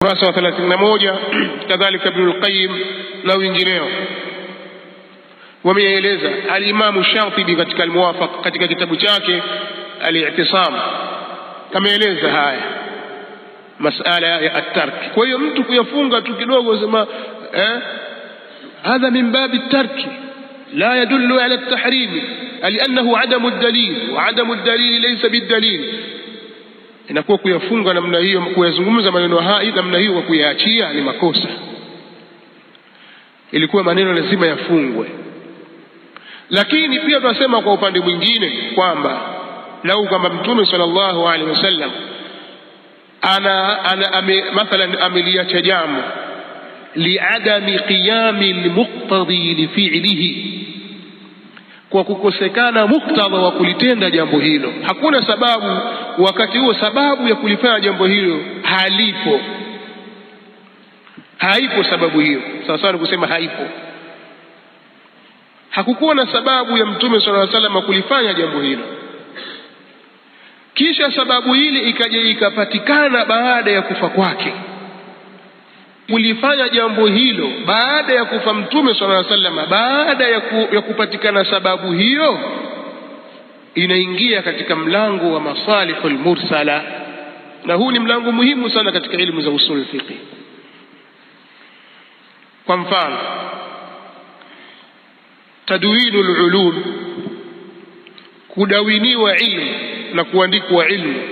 ukurasa wa 31. Kadhalika Ibn al-Qayyim na wengineo wameeleza. Al-Imam Shatibi katika al-Muwafaq katika kitabu chake al-I'tisam ameeleza haya masala ya at-tark. Kwa hiyo mtu kuyafunga tu kidogo sema hadha min bab at-tark la yadullu ala at-tahrim li'annahu adamu ad-dalil wa adamu ad-dalil laysa bid-dalil. Inakuwa kuyafunga namna hiyo, kuyazungumza maneno haya namna hiyo kwa kuyaachia ni makosa. Ilikuwa maneno lazima yafungwe. Lakini pia tunasema kwa upande mwingine kwamba lau kama Mtume sallallahu alaihi wasallam mathalan ameliacha jambo liadami qiyami almuqtadi lifi'lihi, kwa kukosekana muktadha wa kulitenda jambo hilo. Hakuna sababu wakati huo, sababu ya kulifanya jambo hilo haipo sababu hiyo. Sawa kusema haipo. Hakukuwa na sababu ya Mtume sallallahu alaihi wasallam kulifanya jambo hilo, kisha sababu ile ikaja ikapatikana baada ya kufa kwake. Kulifanya jambo hilo baada ya kufa Mtume sallallahu alaihi wasallam, baada ya kupatikana sababu hiyo, inaingia katika mlango wa masalihul mursala, na huu ni mlango muhimu sana katika elimu za usul fiqh. Kwa mfano, tadwinul ulum, kudawiniwa ilmu na kuandikwa ilmu,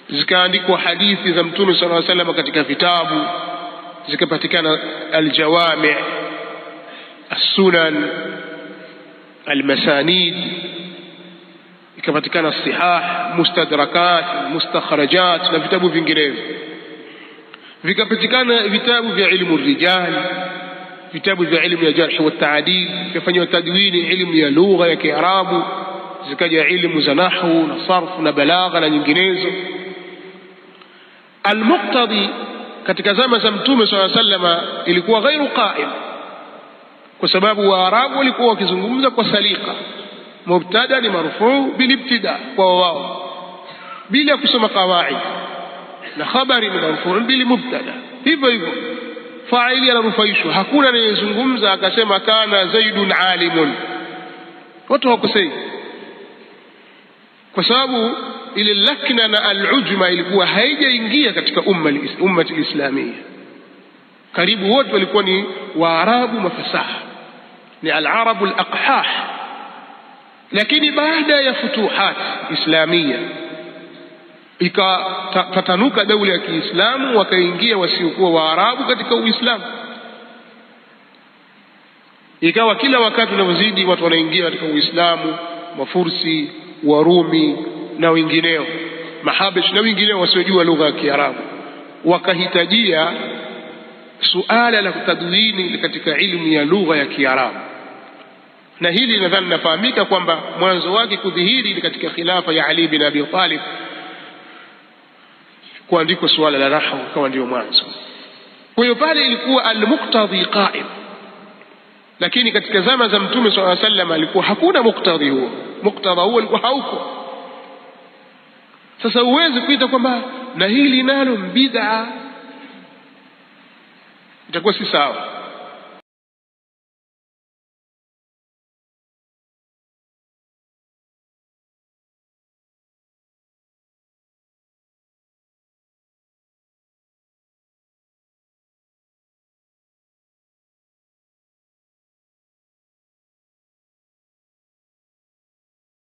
zikaandikwa hadithi za Mtume sallallahu alaihi wasallam katika vitabu, zikapatikana aljawami', as-sunan, almasanid, ikapatikana sihah, mustadrakat, mustakhrajat na vitabu vinginevyo. Vikapatikana vitabu vya ilmu rijal, vitabu vya ilmu ya jarh wa ta'dil, vikafanywa tadwini ilmu ya lugha ya Kiarabu, zikaja ilmu za nahwu na sarf na balagha na nyinginezo. Al-muqtadi katika zama za Mtume sallallahu alaihi wasallam ilikuwa ghairu qa'im, kwa sababu Waarabu walikuwa wakizungumza kwa salika. Mubtada ni marfuu bil ibtida kwa wao, bila kusoma qawaid, na khabari ni marfuu bil mubtada. Hivyo hivyo faili anarufaishwa. Hakuna anayezungumza akasema kana zaidun alimun. Watu hawakosei, kwa sababu ile lakna na al-ujma ilikuwa haijaingia katika ummati islamia. Karibu wote walikuwa ni Waarabu mafasaha, ni al-arabu al-aqhah. Lakini baada ya futuhat islamia ikatatanuka daula ya Kiislamu, wakaingia wasiokuwa Waarabu katika Uislamu. Ikawa kila wakati unavyozidi watu wanaingia katika Uislamu, Wafursi, Warumi na wengineo, Mahabesh na wengineo wasiojua lugha ya Kiarabu, wakahitajia suala la kutadwini katika ilmu ya lugha ya Kiarabu. Na hili nadhani nafahamika kwamba mwanzo wake kudhihiri ni katika khilafa ya Ali bin Abi Talib, kuandikwa suala la nahwu kama ndio mwanzo. Kwa hiyo pale ilikuwa al-muqtadi qa'im, lakini katika zama za Mtume sallallahu alaihi wasallam alikuwa hakuna muqtadi huo. Muqtada huo alikuwa hauko. Sasa huwezi kuita kwamba na hili nalo bid'a, itakuwa si sawa.